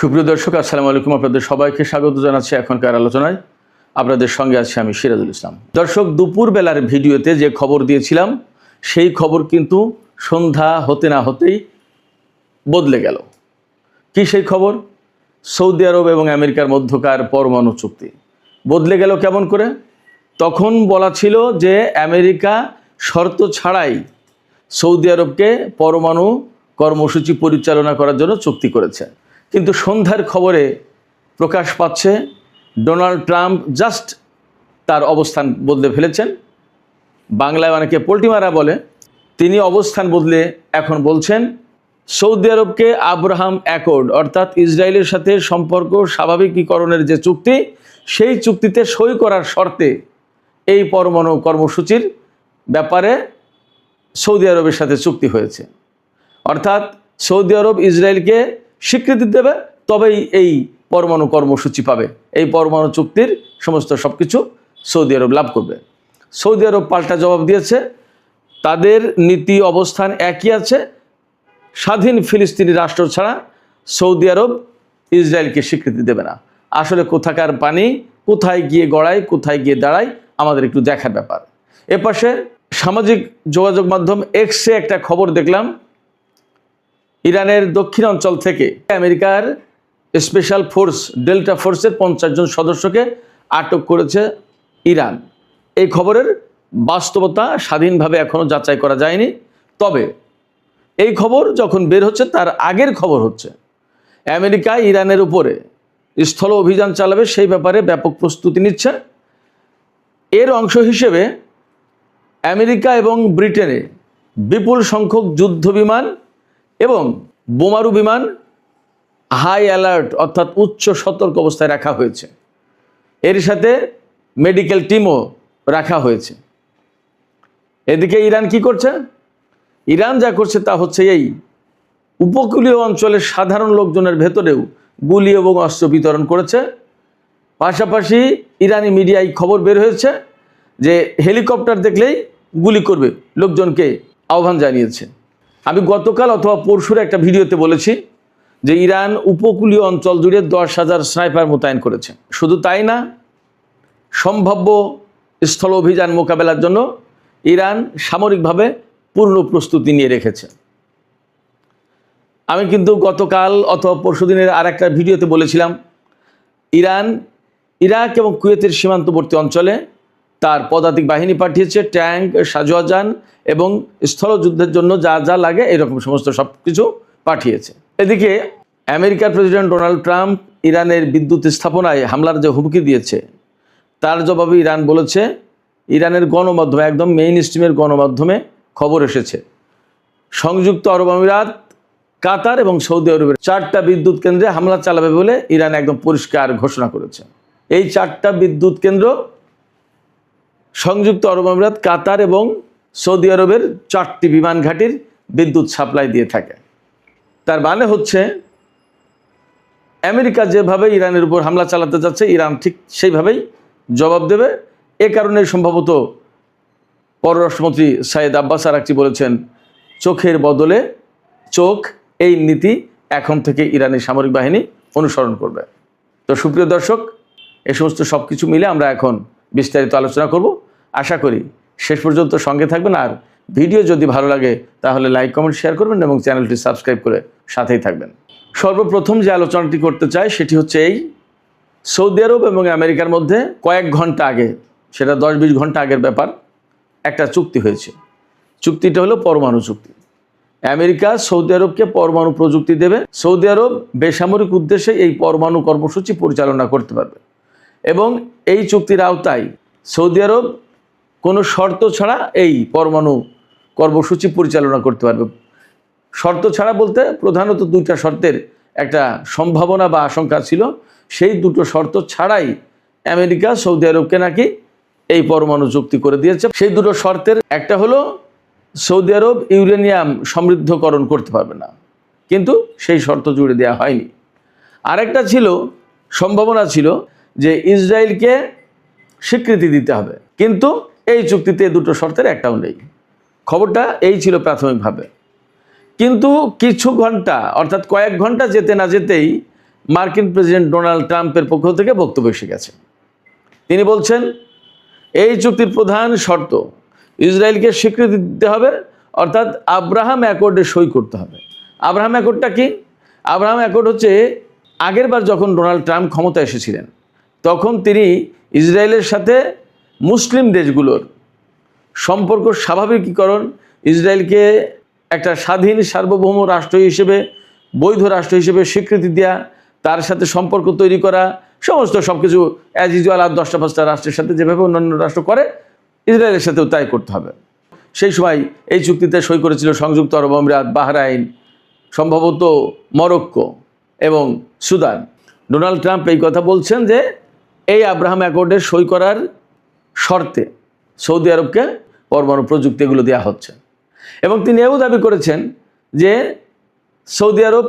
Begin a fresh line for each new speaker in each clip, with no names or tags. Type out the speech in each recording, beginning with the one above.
সুপ্রিয় দর্শক, আসসালামু আলাইকুম। আপনাদের সবাইকে স্বাগত জানাচ্ছি এখনকার আলোচনায়। আপনাদের সঙ্গে আছি আমি সিরাজুল ইসলাম। দর্শক, দুপুরবেলার ভিডিওতে যে খবর দিয়েছিলাম সেই খবর কিন্তু সন্ধ্যা হতে না হতেই বদলে গেল। কি সেই খবর? সৌদি আরব এবং আমেরিকার মধ্যকার পরমাণু চুক্তি বদলে গেল কেমন করে? তখন বলা ছিল যে আমেরিকা শর্ত ছাড়াই সৌদি আরবকে পরমাণু কর্মসূচি পরিচালনা করার জন্য চুক্তি করেছে। কিন্তু সন্ধ্যার খবরে প্রকাশ পাচ্ছে ডোনাল্ড ট্রাম্প জাস্ট তার অবস্থান বদলে ফেলেছেন। বাংলায় অনেকে পোল্টি মারা বলে, তিনি অবস্থান বদলে এখন বলছেন সৌদি আরবকে আব্রাহাম অ্যাকর্ড অর্থাৎ ইসরায়েলের সাথে সম্পর্ক স্বাভাবিকীকরণের যে চুক্তি, সেই চুক্তিতে সই করার শর্তে এই পরমাণু কর্মসূচির ব্যাপারে সৌদি আরবের সাথে চুক্তি হয়েছে। অর্থাৎ সৌদি আরব ইসরায়েলকে স্বীকৃতি দেবে, তবেই এই পরমাণু কর্মসূচি পাবে। এই পরমাণু চুক্তির সমস্ত সব কিছু সৌদি আরব লাভ করবে। সৌদি আরব পাল্টা জবাব দিয়েছে, তাদের নীতি অবস্থান একই আছে। স্বাধীন ফিলিস্তিনি রাষ্ট্র ছাড়া সৌদি আরব ইসরায়েলকে স্বীকৃতি দেবে না। আসলে কোথাকার পানি কোথায় গিয়ে গড়ায়, কোথায় গিয়ে দাঁড়ায়, আমাদের একটু দেখার ব্যাপার। এপাশে সামাজিক যোগাযোগ মাধ্যম এক্সে একটা খবর দেখলাম, ইরানের দক্ষিণ অঞ্চল থেকে আমেরিকার স্পেশাল ফোর্স ডেল্টা ফোর্সের 50 জন সদস্যকে আটক করেছে ইরান। এই খবরের বাস্তবতা স্বাধীনভাবে এখনও যাচাই করা যায়নি। তবে এই খবর যখন বের হচ্ছে তার আগের খবর হচ্ছে আমেরিকা ইরানের উপরে স্থল অভিযান চালাবে, সেই ব্যাপারে ব্যাপক প্রস্তুতি নিচ্ছে। এর অংশ হিসেবে আমেরিকা এবং ব্রিটেনে বিপুল সংখ্যক যুদ্ধ বিমান এবং বোমারু বিমান হাই অ্যালার্ট অর্থাৎ উচ্চ সতর্ক অবস্থায় রাখা হয়েছে। এর সাথে মেডিকেল টিমও রাখা হয়েছে। এদিকে ইরান কি করছে? ইরান যা করছে তা হচ্ছে এই উপকূলীয় অঞ্চলের সাধারণ লোকজনের ভেতরেও গুলি এবং অস্ত্র বিতরণ করেছে। পাশাপাশি ইরানি মিডিয়ায় খবর বের হয়েছে যে হেলিকপ্টার দেখলেই গুলি করবে লোকজনকে আহ্বান জানিয়েছে। আমি গতকাল অথবা পরশুর একটা ভিডিওতে বলেছি যে ইরান উপকূলীয় অঞ্চল জুড়ে 10,000 স্নাইপার মোতায়েন করেছে। শুধু তাই না, সম্ভাব্য স্থল অভিযান মোকাবেলার জন্য ইরান সামরিকভাবে পূর্ণ প্রস্তুতি নিয়ে রেখেছে। আমি কিন্তু গতকাল অথবা পরশু দিনের আর একটা ভিডিওতে বলেছিলাম ইরান ইরাক এবং কুয়েতের সীমান্তবর্তী অঞ্চলে তার পদাতিক বাহিনী পাঠিয়েছে, ট্যাঙ্ক, সাজোয়াজান এবং স্থলযুদ্ধের জন্য যা যা লাগে এরকম সমস্ত সব কিছু পাঠিয়েছে। এদিকে আমেরিকার প্রেসিডেন্ট ডোনাল্ড ট্রাম্প ইরানের বিদ্যুৎ স্থাপনায় হামলার যে হুমকি দিয়েছে তার জবাবে ইরান বলেছে, ইরানের গণমাধ্যমে একদম মেইন স্ট্রিমের গণমাধ্যমে খবর এসেছে সংযুক্ত আরব আমিরাত, কাতার এবং সৌদি আরবের 4টা বিদ্যুৎ কেন্দ্রে হামলা চালাবে বলে ইরান একদম পরিষ্কার ঘোষণা করেছে। এই 4টা বিদ্যুৎ কেন্দ্র সংযুক্ত আরব আমিরাত, কাতার এবং সৌদি আরবের 4টি বিমান ঘাঁটির বিদ্যুৎ সাপ্লাই দিয়ে থাকে। তার মানে হচ্ছে আমেরিকা যেভাবে ইরানের উপর হামলা চালাতে যাচ্ছে ইরান ঠিক সেইভাবেই জবাব দেবে। এ কারণে সম্ভবত পররাষ্ট্রমন্ত্রী সাইদ আব্বাস আরাকচি বলেছেন চোখের বদলে চোখ, এই নীতি এখন থেকে ইরানের সামরিক বাহিনী অনুসরণ করবে। তো সুপ্রিয় দর্শক, এই সমস্ত সব কিছু মিলে আমরা এখন বিস্তারিত আলোচনা করব। আশা করি শেষ পর্যন্ত সঙ্গে থাকবেন। আর ভিডিও যদি ভালো লাগে তাহলে লাইক, কমেন্ট, শেয়ার করবেন এবং চ্যানেলটি সাবস্ক্রাইব করে সাথেই থাকবেন। সর্বপ্রথম যে আলোচনাটি করতে চাই সেটি হচ্ছে এই সৌদি আরব এবং আমেরিকার মধ্যে কয়েক ঘন্টা আগে, সেটা 10-20 ঘন্টা আগের ব্যাপার, একটা চুক্তি হয়েছে। চুক্তিটা হলো পরমাণু চুক্তি। আমেরিকা সৌদি আরবকে পরমাণু প্রযুক্তি দেবে, সৌদি আরব বেসামরিক উদ্দেশ্যে এই পরমাণু কর্মসূচি পরিচালনা করতে পারবে এবং এই চুক্তির আওতায় সৌদি আরব কোনো শর্ত ছাড়া এই পরমাণু কর্মসূচি পরিচালনা করতে পারবে। শর্ত ছাড়া বলতে প্রধানত 2টা শর্তের একটা সম্ভাবনা বা আশঙ্কা ছিল। সেই 2টো শর্ত ছাড়াই আমেরিকা সৌদি আরবকে নাকি এই পরমাণু চুক্তি করে দিয়েছে। সেই 2টো শর্তের একটা হলো সৌদি আরব ইউরেনিয়াম সমৃদ্ধকরণ করতে পারবে না, কিন্তু সেই শর্ত জুড়ে দেওয়া হয়নি। আরেকটা ছিল, সম্ভাবনা ছিল যে ইসরায়েলকে স্বীকৃতি দিতে হবে, কিন্তু এই চুক্তিতে 2টো শর্তের একটাও নেই। খবরটা এই ছিল প্রাথমিকভাবে। কিন্তু কিছু ঘন্টা অর্থাৎ কয়েক ঘন্টা যেতে না যেতেই মার্কিন প্রেসিডেন্ট ডোনাল্ড ট্রাম্পের পক্ষ থেকে বক্তব্য এসে গেছে। তিনি বলছেন এই চুক্তির প্রধান শর্ত ইসরায়েলকে স্বীকৃতি দিতে হবে, অর্থাৎ আব্রাহাম অ্যাকর্ডে সই করতে হবে। আব্রাহাম অ্যাকর্ডটা কি? আব্রাহাম অ্যাকর্ড হচ্ছে আগেরবার যখন ডোনাল্ড ট্রাম্প ক্ষমতায় এসেছিলেন তখন তিনি ইসরায়েলের সাথে মুসলিম দেশগুলোর সম্পর্ক স্বাভাবিকীকরণ, ইসরায়েলকে একটা স্বাধীন সার্বভৌম রাষ্ট্র হিসেবে, বৈধ রাষ্ট্র হিসেবে স্বীকৃতি দেওয়া, তার সাথে সম্পর্ক তৈরি করা, সমস্ত সব কিছু অ্যাজ ইউজুয়াল আর 10টা-5টা রাষ্ট্রের সাথে যেভাবে অন্যান্য রাষ্ট্র করে ইসরায়েলের সাথেও তাই করতে হবে। সেই সময় এই চুক্তিতে সই করেছিল সংযুক্ত আরব আমিরাত, বাহরাইন, সম্ভবত মরক্কো এবং সুদান। ডোনাল্ড ট্রাম্প এই কথা বলছেন যে এই আব্রাহাম অ্যাকর্ডে সই করার শর্তে সৌদি আরবকে পরমাণু প্রযুক্তি এগুলো দেওয়া হচ্ছে। এবং তিনি এও দাবি করেছেন যে সৌদি আরব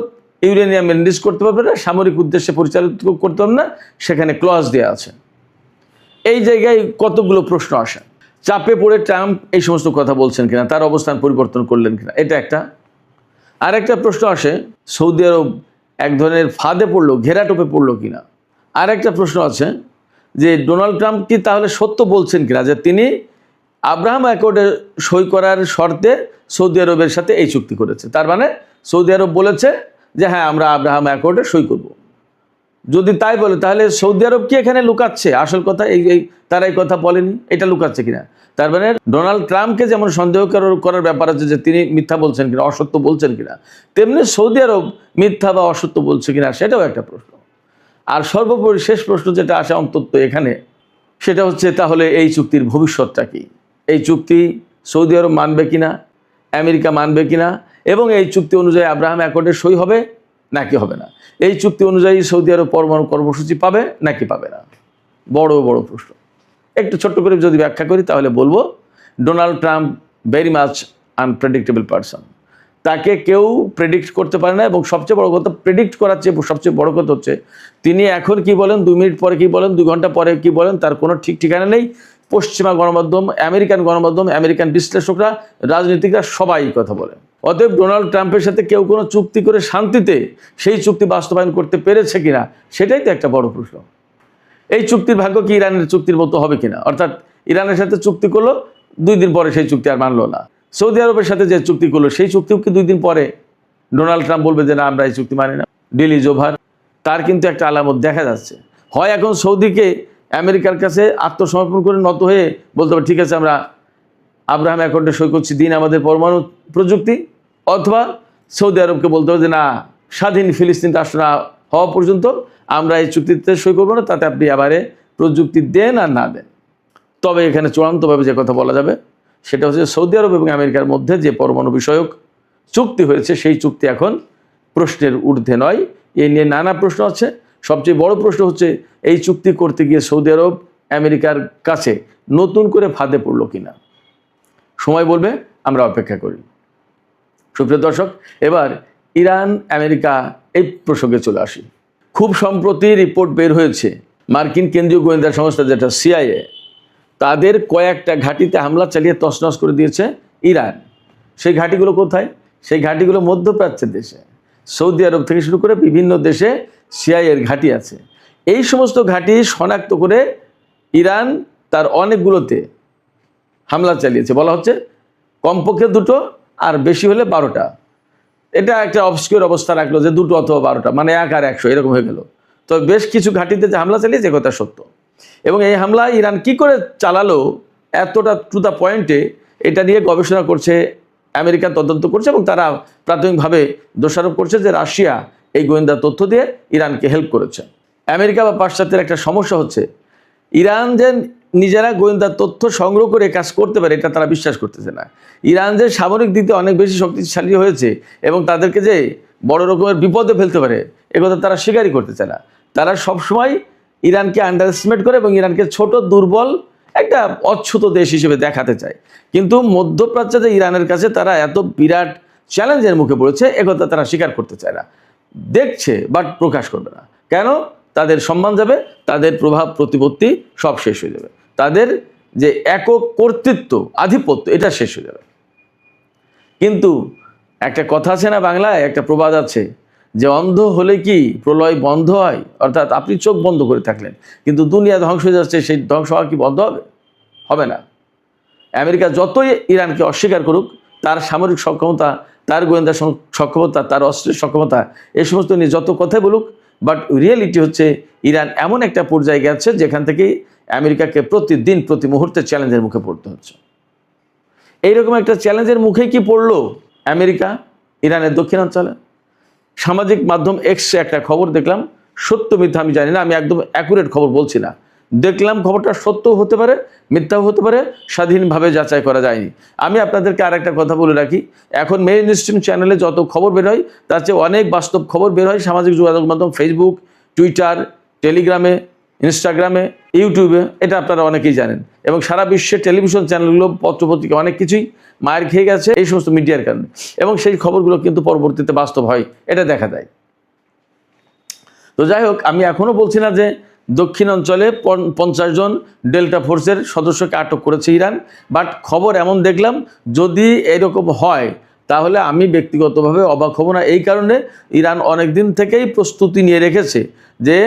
ইউরেনিয়াম রিলিজ করতে পারবে না, সামরিক উদ্দেশ্যে পরিচালিত করতে পারবে না, সেখানে ক্লজ দেওয়া আছে। এই জায়গায় কতগুলো প্রশ্ন আসে। চাপে পড়ে ট্রাম্প এই সমস্ত কথা বলছেন কিনা, তার অবস্থান পরিবর্তন করলেন কিনা, এটা একটা। আর একটা প্রশ্ন আসে সৌদি আরব এক ধরনের ফাঁদে পড়লো, ঘেরাটোপে পড়লো কিনা। আর একটা প্রশ্ন আছে যে ডোনাল্ড ট্রাম্প কি তাহলে সত্য বলছেন কিনা যে তিনি আব্রাহাম অ্যাকর্ডে সই করার শর্তে সৌদি আরবের সাথে এই চুক্তি করেছে। তার মানে সৌদি আরব বলেছে যে হ্যাঁ আমরা আব্রাহাম অ্যাকর্ডে সই করব। যদি তাই বলে তাহলে সৌদি আরব কি এখানে লুকাচ্ছে আসল কথা? এই তারা এই কথা বলেনি, এটা লুকাচ্ছে কিনা? তার মানে ডোনাল্ড ট্রাম্পকে যেমন সন্দেহ করার ব্যাপার আছে যে তিনি মিথ্যা বলছেন কিনা, অসত্য বলছেন কিনা, তেমনি সৌদি আরব মিথ্যা বা অসত্য বলছে কিনা সেটাও একটা প্রশ্ন। আর সর্বোপরি শেষ প্রশ্ন যেটা আসে অন্তত এখানে, সেটা হচ্ছে তাহলে এই চুক্তির ভবিষ্যৎটা কি? এই চুক্তি সৌদি আরব মানবে কিনা, আমেরিকা মানবে কিনা, এবং এই চুক্তি অনুযায়ী আব্রাহাম অ্যাকর্ডে সই হবে নাকি হবে না? এই চুক্তি অনুযায়ী সৌদি আরব পরমাণু কর্মসূচি পাবে নাকি পাবে না? বড় বড় প্রশ্ন। একটু ছোট্ট করে যদি ব্যাখ্যা করি তাহলে বলবো Donald Trump very much unpredictable person. তাকে কেউ প্রেডিক্ট করতে পারে না, এবং সবচেয়ে বড় কথা প্রেডিক্ট করার চেয়ে সবচেয়ে বড় কথা হচ্ছে তিনি এখন কি বলেন, 2 মিনিট পরে কি বলেন, 2 ঘন্টা পরে কি বলেন, তার কোনো ঠিক ঠিকানা নেই। পশ্চিমা গণমাধ্যম, আমেরিকান গণমাধ্যম, আমেরিকান বিশ্লেষকরা, রাজনীতিকরা সবাই কথা বলে। অতএব ডোনাল্ড ট্রাম্পের সাথে কেউ কোনো চুক্তি করে শান্তিতে সেই চুক্তি বাস্তবায়ন করতে পেরেছে কিনা সেটাই তো একটা বড় প্রশ্ন। এই চুক্তির ভাগ্য কি ইরানের চুক্তির মতো হবে কিনা? অর্থাৎ ইরানের সাথে চুক্তি করলো, 2 দিন পরে সেই চুক্তি আর মানলো না। সৌদি আরবের সাথে যে চুক্তি করলো সেই চুক্তিও কি 2 দিন পরে ডোনাল্ড ট্রাম্প বলবে যে না আমরা এই চুক্তি মানি না, ডিল ইজ ওভার? তার কিন্তু একটা আলামত দেখা যাচ্ছে। হয় এখন সৌদিকে আমেরিকার কাছে আত্মসমর্পণ করে নত হয়ে বলতে হবে ঠিক আছে আমরা আব্রাহাম অ্যাকর্ডে সই করছি, দিন আমাদের পরমাণু প্রযুক্তি, অথবা সৌদি আরবকে বলতে হবে যে না, স্বাধীন ফিলিস্তিন রাষ্ট্র না হওয়া পর্যন্ত আমরা এই চুক্তিতে সই করবো না, তাতে আপনি আবারে প্রযুক্তি দেন আর না দেন। তবে এখানে চূড়ান্তভাবে যে কথা বলা যাবে সেটা হচ্ছে সৌদি আরব এবং আমেরিকার মধ্যে যে পরমাণু বিষয়ক চুক্তি হয়েছে সেই চুক্তি এখন প্রশ্নের ঊর্ধ্বে নয়। এই নিয়ে নানা প্রশ্ন আছে। সবচেয়ে বড় প্রশ্ন হচ্ছে এই চুক্তি করতে গিয়ে সৌদি আরব আমেরিকার কাছে নতুন করে ফাঁদে পড়লো কিনা। সময় বলবে, আমরা অপেক্ষা করি। সুপ্রিয় দর্শক, এবার ইরান আমেরিকা এই প্রসঙ্গে চলে আসি। খুব সম্প্রতি রিপোর্ট বের হয়েছে মার্কিন কেন্দ্রীয় গোয়েন্দা সংস্থা যেটা CIA, তাদের কয়েকটা ঘাঁটিতে হামলা চালিয়ে তছনছ করে দিয়েছে ইরান। সেই ঘাঁটিগুলো কোথায়? সেই ঘাঁটিগুলো মধ্যপ্রাচ্যের দেশে, সৌদি আরব থেকে শুরু করে বিভিন্ন দেশে CIA-র ঘাঁটি আছে। এই সমস্ত ঘাঁটি শনাক্ত করে ইরান তার অনেকগুলোতে হামলা চালিয়েছে। বলা হচ্ছে কমপক্ষে 2টো আর বেশি হলে 12টা। এটা একটা অবস্কিউর অবস্থা রাখলো যে 2টো অথবা 12টা, মানে 1 আর 100 এরকম হয়ে গেল। তো বেশ কিছু ঘাঁটিতে যে হামলা চালিয়েছে কথা সত্য। এবং এই হামলা ইরান কি করে চালালো এতটা টু দ্য পয়েন্টে, এটা নিয়ে গবেষণা করছে আমেরিকা, তদন্ত করছে, এবং তারা প্রাথমিকভাবে দোষারোপ করছে যে রাশিয়া এই গোয়েন্দা তথ্য দিয়ে ইরানকে হেল্প করেছে। আমেরিকা বা পাশ্চাত্যের একটা সমস্যা হচ্ছে ইরান যে নিজেরা গোয়েন্দা তথ্য সংগ্রহ করে কাজ করতে পারে এটা তারা বিশ্বাস করতেছে না। ইরান যে সামরিক দিকে অনেক বেশি শক্তিশালী হয়েছে এবং তাদেরকে যে বড় রকমের বিপদে ফেলতে পারে একথা তারা স্বীকারই করতে চায় না। তারা সবসময় ইরানকে আন্ডার এস্টিমেট করে এবং ইরানকে ছোট, দুর্বল একটা অচ্ছুত দেশ হিসেবে দেখাতে চায়। কিন্তু মধ্যপ্রাচ্যে যে ইরানের কাছে তারা এত বিরাট চ্যালেঞ্জের মুখে পড়েছে একথা তারা স্বীকার করতে চায় না। দেখছে বাট প্রকাশ করবে না। কেন? তাদের সম্মান যাবে, তাদের প্রভাব প্রতিপত্তি সব শেষ হয়ে যাবে, তাদের যে একক কর্তৃত্ব, আধিপত্য এটা শেষ হয়ে যাবে। কিন্তু একটা কথা আছে না বাংলায়, একটা প্রবাদ আছে যে অন্ধ হলে কি প্রলয় বন্ধ হয়, অর্থাৎ আপনি চোখ বন্ধ করে থাকলেন কিন্তু দুনিয়া ধ্বংস হয়ে যাচ্ছে, সেই ধ্বংস হওয়া কি বন্ধ হবে? হবে না। আমেরিকা যতই ইরানকে অস্বীকার করুক, তার সামরিক সক্ষমতা, তার গোয়েন্দা সক্ষমতা, তার অস্ত্রের সক্ষমতা, এই সমস্ত নিয়ে যত কথাই বলুক, বাট রিয়েলিটি হচ্ছে ইরান এমন একটা পর্যায়ে গেছে যেখান থেকে আমেরিকাকে প্রতিদিন প্রতি মুহূর্তে চ্যালেঞ্জের মুখে পড়তে হচ্ছে। এইরকম একটা চ্যালেঞ্জের মুখে কি পড়লো আমেরিকা ইরানের দক্ষিণাঞ্চলে? সামাজিক মাধ্যম এক্সে একটা খবর দেখলাম, সত্য মিথ্যা আমি জানি না, আমি একদম অ্যাকুরেট খবর বলছি না, দেখলাম খবরটা সত্যও হতে পারে মিথ্যাও হতে পারে, স্বাধীনভাবে যাচাই করা যায়নি। আমি আপনাদেরকে আর একটা কথা বলে রাখি, এখন মেইন স্ট্রিম চ্যানেলে যত খবর বের হয় তার চেয়ে অনেক বাস্তব খবর বের হয় সামাজিক যোগাযোগ মাধ্যম, ফেসবুক, টুইটার, টেলিগ্রামে, ইনস্টাগ্রামে, ইউটিউবে, এটা আপনারা অনেকেই জানেন। এবং সারা বিশ্বের টেলিভিশন চ্যানেলগুলো, পত্রপত্রিকা অনেক কিছুই মায়ের খেয়ে গেছে এই সমস্ত মিডিয়ার কারণে, এবং সেই খবরগুলো কিন্তু পরবর্তীতে বাস্তব হয়, এটা দেখা যায়। তো যাই হোক, আমি এখনও বলছি না যে দক্ষিণ অঞ্চলে 50 জন ডেল্টা ফোর্সের সদস্যকে আটক করেছে ইরান, বাট খবর এমন দেখলাম, যদি এরকম হয় তাহলে আমি ব্যক্তিগতভাবে অবাক হব না। এই কারণে ইরান অনেক দিন থেকেই প্রস্তুতি নিয়ে রেখেছে যে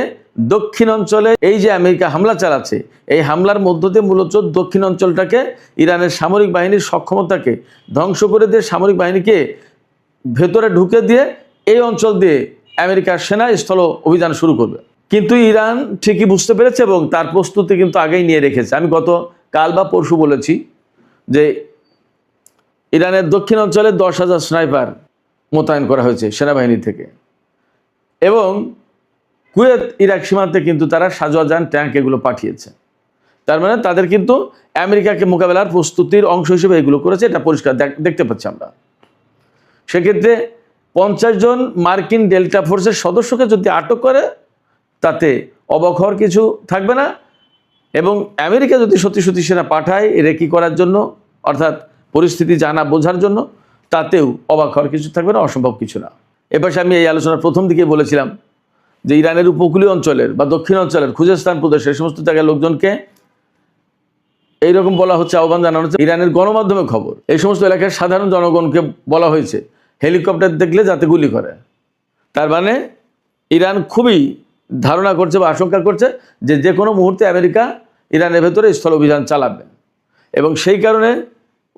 দক্ষিণ অঞ্চলে এই যে আমেরিকা হামলা চালাচ্ছে, এই হামলার মধ্য দিয়ে মূলত দক্ষিণ অঞ্চলটাকে, ইরানের সামরিক বাহিনীর সক্ষমতাকে ধ্বংস করে দিয়ে সামরিক বাহিনীকে ভেতরে ঢুকে দিয়ে এই অঞ্চল দিয়ে আমেরিকার সেনা স্থল অভিযান শুরু করবে। কিন্তু ইরান ঠিকই বুঝতে পেরেছে এবং তার প্রস্তুতি কিন্তু আগেই নিয়ে রেখেছে। আমি গত কাল বা পরশু বলেছি যে ইরানের দক্ষিণ অঞ্চলে 10,000 স্নাইপার মোতায়েন করা হয়েছে সেনাবাহিনী থেকে, এবং কুয়েত ইরাক সীমান্তে কিন্তু তারা সাজোয়াজান ট্যাঙ্ক এগুলো পাঠিয়েছে। তার মানে তাদের কিন্তু আমেরিকাকে মোকাবেলার প্রস্তুতির অংশ হিসেবে এগুলো করেছে, এটা পরিষ্কার দেখতে পাচ্ছি আমরা। সেক্ষেত্রে 50 জন মার্কিন ডেল্টা ফোর্সের সদস্যকে যদি আটক করে তাতে অবাক হওয়ার কিছু থাকবে না, এবং আমেরিকা যদি সত্যি সত্যি সেনা পাঠায় রেকি করার জন্য, অর্থাৎ পরিস্থিতি জানা বোঝার জন্য, তাতেও অবাক হওয়ার কিছু থাকবে না, অসম্ভব কিছু না। এবার আমি এই আলোচনার প্রথম দিকে বলেছিলাম যে ইরানের উপকূলীয় অঞ্চলের বা দক্ষিণ অঞ্চলের খুজেস্তান প্রদেশের সমস্ত জায়গায় লোকজনকে এইরকম বলা হচ্ছে, আহ্বান জানানো হচ্ছে, ইরানের গণমাধ্যমে খবর, এই সমস্ত এলাকার সাধারণ জনগণকে বলা হয়েছে হেলিকপ্টার দেখলে যাতে গুলি করে। তার মানে ইরান খুবই ধারণা করছে বা আশঙ্কা করছে যে যে কোনো মুহূর্তে আমেরিকা ইরানের ভেতরে স্থল অভিযান চালাবে, এবং সেই কারণে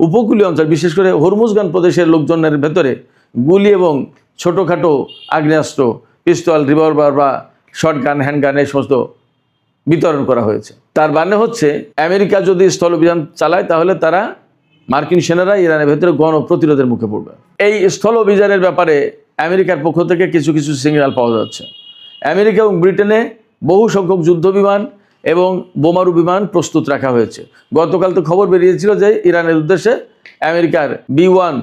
উপকূলীয় অঞ্চল, বিশেষ করে হরমুজগান প্রদেশের লোকজনের ভেতরে গুলি এবং ছোটোখাটো আগ্নেয়াস্ত্র, পিস্তল, রিভলভার বা শর্টগান, হ্যান্ডগান এই সমস্ত বিতরণ করা হয়েছে। তার মানে হচ্ছে আমেরিকা যদি স্থল অভিযান চালায় তাহলে তারা, মার্কিন সেনারা ইরানের ভেতরে গণ প্রতিরোধের মুখে পড়বে। এই স্থল অভিযানের ব্যাপারে আমেরিকার পক্ষ থেকে কিছু কিছু সিগন্যাল পাওয়া যাচ্ছে। আমেরিকা এবং ব্রিটেনে বহু সংখ্যক যুদ্ধ বিমান এবং বোমারু বিমান প্রস্তুত রাখা হয়েছে। গতকাল তো খবর বেরিয়েছিল যে ইরানের উদ্দেশ্যে আমেরিকার B-1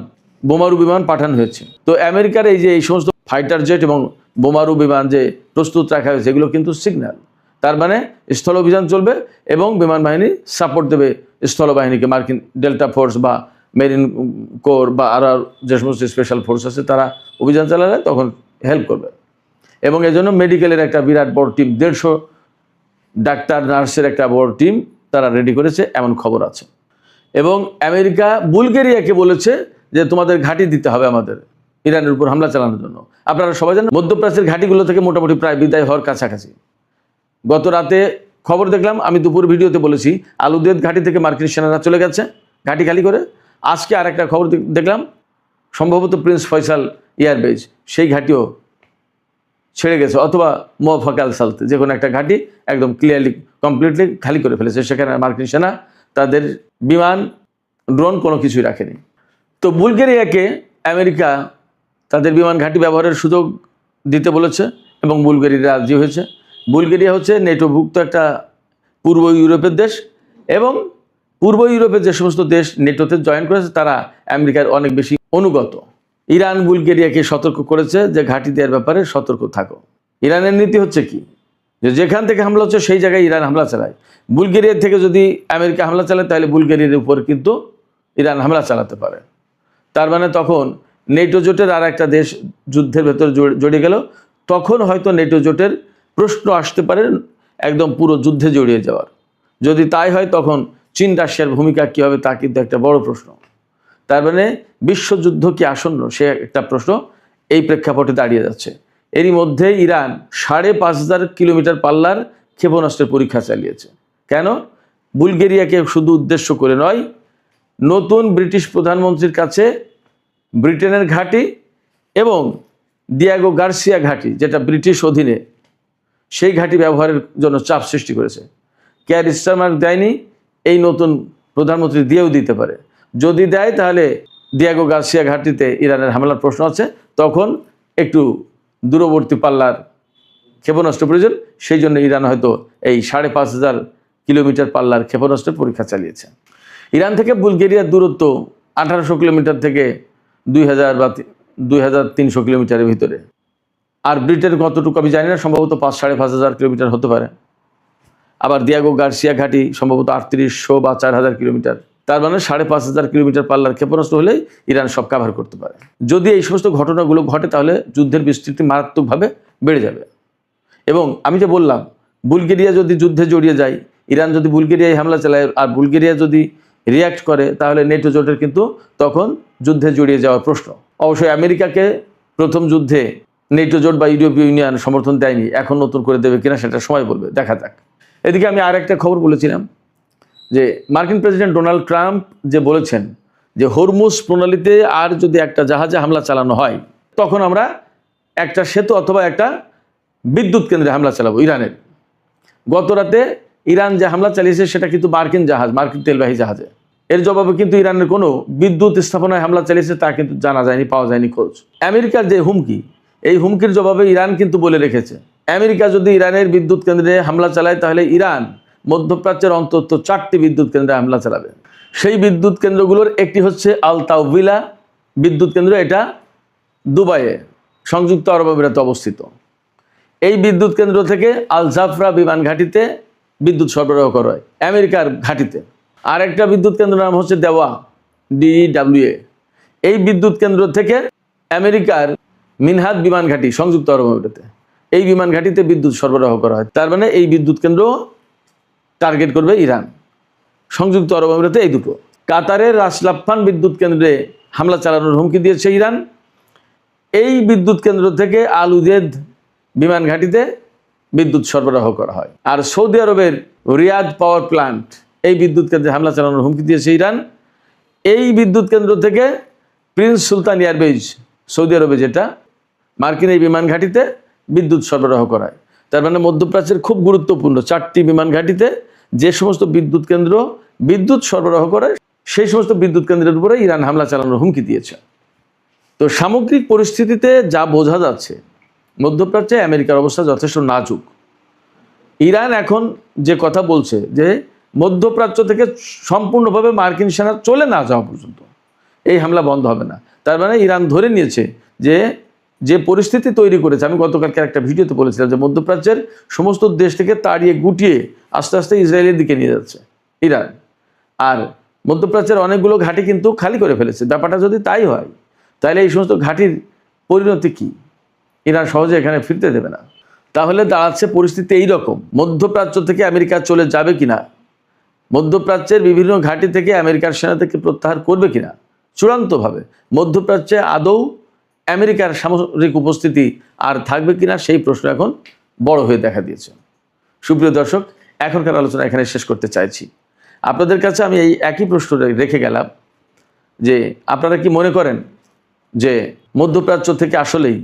বোমারু বিমান পাঠানো হয়েছে। তো আমেরিকার এই যে এই সমস্ত ফাইটার জেট এবং বোমারু বিমান যে প্রস্তুত রাখা হয়েছে, এগুলো কিন্তু সিগন্যাল। তার মানে স্থল অভিযান চলবে এবং বিমান বাহিনী সাপোর্ট দেবে স্থলবাহিনীকে। মার্কিন ডেল্টা ফোর্স বা মেরিন কোর বা আরও যে সমস্ত স্পেশাল ফোর্স আছে তারা অভিযান চালালে তখন হেল্প করবে। এবং এই জন্য মেডিকেলের একটা বিরাট বড় টিম, 150 ডাক্তার নার্সের একটা বড় টিম তারা রেডি করেছে, এমন খবর আছে। এবং আমেরিকা বুলগেরিয়াকে বলেছে যে তোমাদের ঘাঁটি দিতে হবে আমাদের ইরানের উপর হামলা চালানোর জন্য। আপনারা সবাই জানেন মধ্যপ্রাচ্যের ঘাঁটিগুলো থেকে মোটামুটি প্রায় বিদায় হওয়ার কাছাকাছি। গত রাতে খবর দেখলাম, আমি দুপুর ভিডিওতে বলেছি, আলুদেদ ঘাঁটি থেকে মার্কিন সেনারা চলে গেছে ঘাঁটি খালি করে। আজকে আর একটা খবর দেখলাম, সম্ভবত প্রিন্স ফয়সাল এয়ারবেজ, সেই ঘাঁটিও ছেড়ে গেছে, অথবা মোয়াফাক-আল সালতে, যে কোনো একটা ঘাঁটি একদম ক্লিয়ারলি কমপ্লিটলি খালি করে ফেলেছে। সেখানে মার্কিন সেনা তাদের বিমান, ড্রোন কোনো কিছুই রাখেনি। তো বুলগেরিয়াকে আমেরিকা তাদের বিমান ঘাঁটি ব্যবহারের সুযোগ দিতে বলেছে এবং বুলগেরিয়া রাজি হয়েছে। বুলগেরিয়া হচ্ছে নেটোভুক্ত একটা পূর্ব ইউরোপের দেশ, এবং পূর্ব ইউরোপের যে সমস্ত দেশ নেটোতে জয়েন করেছে তারা আমেরিকার অনেক বেশি অনুগত। ইরান বুলগেরিয়াকে সতর্ক করেছে যে ঘাঁটি দেওয়ার ব্যাপারে সতর্ক থাকো। ইরানের নীতি হচ্ছে কি, যে যেখান থেকে হামলা হচ্ছে সেই জায়গায় ইরান হামলা চালায়। বুলগেরিয়া থেকে যদি আমেরিকা হামলা চালায় তাহলে বুলগেরিয়ার উপর কিন্তু ইরান হামলা চালাতে পারে। তার মানে তখন নেটো জোটের আর একটা দেশ যুদ্ধের ভেতরে জড়িয়ে গেল, তখন হয়তো নেটো জোটের প্রশ্ন আসতে পারে একদম পুরো যুদ্ধে জড়িয়ে যাওয়ার। যদি তাই হয় তখন চীন রাশিয়ার ভূমিকা কী হবে তা কিন্তু একটা বড় প্রশ্ন। তার মানে বিশ্বযুদ্ধ কি আসন্ন, সে একটা প্রশ্ন এই প্রেক্ষাপটে দাঁড়িয়ে যাচ্ছে। এরই মধ্যে ইরান ৫,৫০০ কিলোমিটার পাল্লার ক্ষেপণাস্ত্রের পরীক্ষা চালিয়েছে। কেন? বুলগেরিয়াকে শুধু উদ্দেশ্য করে নয়, নতুন ব্রিটিশ প্রধানমন্ত্রীর কাছে ব্রিটেনের ঘাঁটি এবং দিয়াগো গার্সিয়া ঘাঁটি, যেটা ব্রিটিশ অধীনে, সেই ঘাঁটি ব্যবহারের জন্য চাপ সৃষ্টি করেছে। কেয়ার স্টারমার দেয়নি, এই নতুন প্রধানমন্ত্রী দিয়েও দিতে পারে। যদি দেয় তাহলে দিয়াগো গার্সিয়া ঘাঁটিতে ইরানের হামলার প্রশ্ন আছে, তখন একটু দূরবর্তী পাল্লার ক্ষেপণাস্ত্র প্রয়োজন। সেই জন্য ইরান হয়তো এই ৫,৫০০ কিলোমিটার পাল্লার ক্ষেপণাস্ত্রের পরীক্ষা চালিয়েছে। ইরান থেকে বুলগেরিয়ার দূরত্ব ১৮০০ কিলোমিটার থেকে ২,০০০ বা ২,৩০০ কিলোমিটারের ভিতরে। আর ব্রিটেন কতটুকু আমি জানি না, সম্ভবত ৫,৫০০ কিলোমিটার হতে পারে। আবার দিয়াগো গার্সিয়া ঘাঁটি সম্ভবত ৩৮০০ বা ৪,০০০ কিলোমিটার। তার মানে ৫,৫০০ কিলোমিটার পাল্লার ক্ষেপণাস্ত্র হলেই ইরান সব কাভার করতে পারে। যদি এই সমস্ত ঘটনাগুলো ঘটে তাহলে যুদ্ধের বিস্তৃতি মারাত্মকভাবে বেড়ে যাবে। এবং আমি যে বললাম, বুলগেরিয়া যদি যুদ্ধে জড়িয়ে যায়, ইরান যদি বুলগেরিয়ায় হামলা চালায় আর বুলগেরিয়া যদি রিয়্যাক্ট করে, তাহলে নেটো জোটের কিন্তু তখন যুদ্ধে জড়িয়ে যাওয়ার প্রশ্ন। অবশ্যই আমেরিকাকে প্রথম যুদ্ধে নেটো জোট বা ইউরোপীয় ইউনিয়ন সমর্থন দেয়নি, এখন নতুন করে দেবে কিনা সেটা সময় বলবে, দেখা যাক। এদিকে আমি আর একটা খবর বলেছিলাম যে মার্কিন প্রেসিডেন্ট ডোনাল্ড ট্রাম্প যে বলেছেন যে হরমুজ প্রণালীতে আর যদি একটা জাহাজে হামলা চালানো হয়, তখন আমরা একটা সেতু অথবা একটা বিদ্যুৎ কেন্দ্রে হামলা চালাবো ইরানের। গত রাতে ইরান যে হামলা চালিয়েছে সেটা কিন্তু মার্কিন জাহাজ, মার্কিন তেলবাহী জাহাজে। এর জবাবে কিন্তু ইরানের কোনো বিদ্যুৎ স্থাপনায় হামলা চালিয়েছে তা কিন্তু জানা যায়নি, পাওয়া যায়নি খোঁজ। আমেরিকার যে হুমকি, এই হুমকির জবাবে ইরান কিন্তু বলে রেখেছে, আমেরিকা যদি ইরানের বিদ্যুৎ কেন্দ্রে হামলা চালায় তাহলে ইরান মধ্যপ্রাচ্যের অন্তত ৪টি বিদ্যুৎ কেন্দ্রে হামলা চালাবে। সেই বিদ্যুৎ কেন্দ্রগুলোর একটি হচ্ছে আল তাওবিলা বিদ্যুৎ কেন্দ্র, এটা দুবাইয়ে সংযুক্ত আরব আমিরাতে অবস্থিত। এই বিদ্যুৎ কেন্দ্র থেকে আল জাফরা বিমান ঘাঁটিতে বিদ্যুৎ সরবরাহ করা হয়, আমেরিকার ঘাঁটিতে। আর একটা বিদ্যুৎ কেন্দ্রের নাম হচ্ছে দেওয়া, DWA। এই বিদ্যুৎ কেন্দ্র থেকে আমেরিকার মিনহাদ বিমান ঘাঁটি সংযুক্ত আরব আমিরাতে, এই বিমান ঘাঁটিতে বিদ্যুৎ সরবরাহ করা হয়। তার মানে এই বিদ্যুৎ কেন্দ্র টার্গেট করবে ইরান, সংযুক্ত আরব আমিরাতে এই দুটো। কাতারের রাস লাফান বিদ্যুৎ কেন্দ্রে হামলা চালানোর হুমকি দিয়েছে ইরান। এই বিদ্যুৎ কেন্দ্র থেকে আল উদেদ বিমান ঘাঁটিতে বিদ্যুৎ সরবরাহ করা হয়। আর সৌদি আরবের রিয়াদ পাওয়ার প্ল্যান্ট, এই বিদ্যুৎ কেন্দ্রে হামলা চালানোর হুমকি দিয়েছে ইরান। এই বিদ্যুৎ কেন্দ্র থেকে প্রিন্স সুলতান এয়ারবেজ, সৌদি আরবে যেটা, মার্কিন এই বিমান ঘাঁটিতে বিদ্যুৎ সরবরাহ করা হয়। তার মানে মধ্যপ্রাচ্যের খুব গুরুত্বপূর্ণ 4টি বিমান ঘাঁটিতে যে সমস্ত বিদ্যুৎ কেন্দ্র বিদ্যুৎ সরবরাহ করে, সেই সমস্ত বিদ্যুৎ কেন্দ্রের উপরে ইরান হামলা চালানোর হুমকি দিয়েছে। তো সামগ্রিক পরিস্থিতিতে যা বোঝা যাচ্ছে, মধ্যপ্রাচ্যে আমেরিকার অবস্থা যথেষ্ট নাজুক। ইরান এখন যে কথা বলছে যে মধ্যপ্রাচ্য থেকে সম্পূর্ণভাবে মার্কিন সেনা চলে না যাওয়া পর্যন্ত এই হামলা বন্ধ হবে না। তার মানে ইরান ধরে নিয়েছে যে পরিস্থিতি তৈরি করেছে, আমি গতকালকে একটা ভিডিওতে বলেছিলাম যে মধ্যপ্রাচ্যের সমস্ত দেশ থেকে তাড়িয়ে গুটিয়ে আস্তে আস্তে ইসরায়েলের দিকে নিয়ে যাচ্ছে ইরান। আর মধ্যপ্রাচ্যের অনেকগুলো ঘাঁটি কিন্তু খালি করে ফেলেছে। ব্যাপারটা যদি তাই হয় তাহলে এই সমস্ত ঘাঁটির পরিণতি কী? ইরান সহজে এখানে ফিরতে দেবে না। তাহলে দাঁড়াচ্ছে পরিস্থিতি এইরকম, মধ্যপ্রাচ্য থেকে আমেরিকা চলে যাবে কিনা, মধ্যপ্রাচ্যের বিভিন্ন ঘাঁটি থেকে আমেরিকার সেনা থেকে প্রত্যাহার করবে কিনা, চূড়ান্তভাবে মধ্যপ্রাচ্যে আদৌ আমেরিকার সামরিক উপস্থিতি আর থাকবে কিনা, সেই প্রশ্ন এখন বড় হয়ে দেখা দিয়েছে। সুপ্রিয় দর্শক, এখনকার আলোচনা এখানে শেষ করতে চাইছি। আপনাদের কাছে আমি এই একই প্রশ্ন রেখে গেলাম যে আপনারা কি মনে করেন যে মধ্যপ্রাচ্য থেকে আসলেই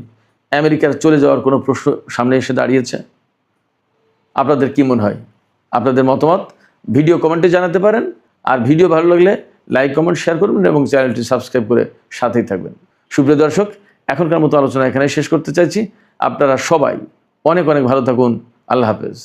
আমেরিকার চলে যাওয়ার কোনো প্রশ্ন সামনে এসে দাঁড়িয়েছে? আপনাদের কি মনে হয়? আপনাদের মতামত ভিডিও কমেন্টে জানাতে পারেন। আর ভিডিও ভালো লাগলে লাইক, কমেন্ট, শেয়ার করবেন এবং চ্যানেলটি সাবস্ক্রাইব করে সাথেই থাকবেন। সুপ্রিয় দর্শক, এখনকার মতো আলোচনা এখানে শেষ করতে চাইছি। আপনারা সবাই অনেক অনেক ভালো থাকুন। আল্লাহ হাফেজ।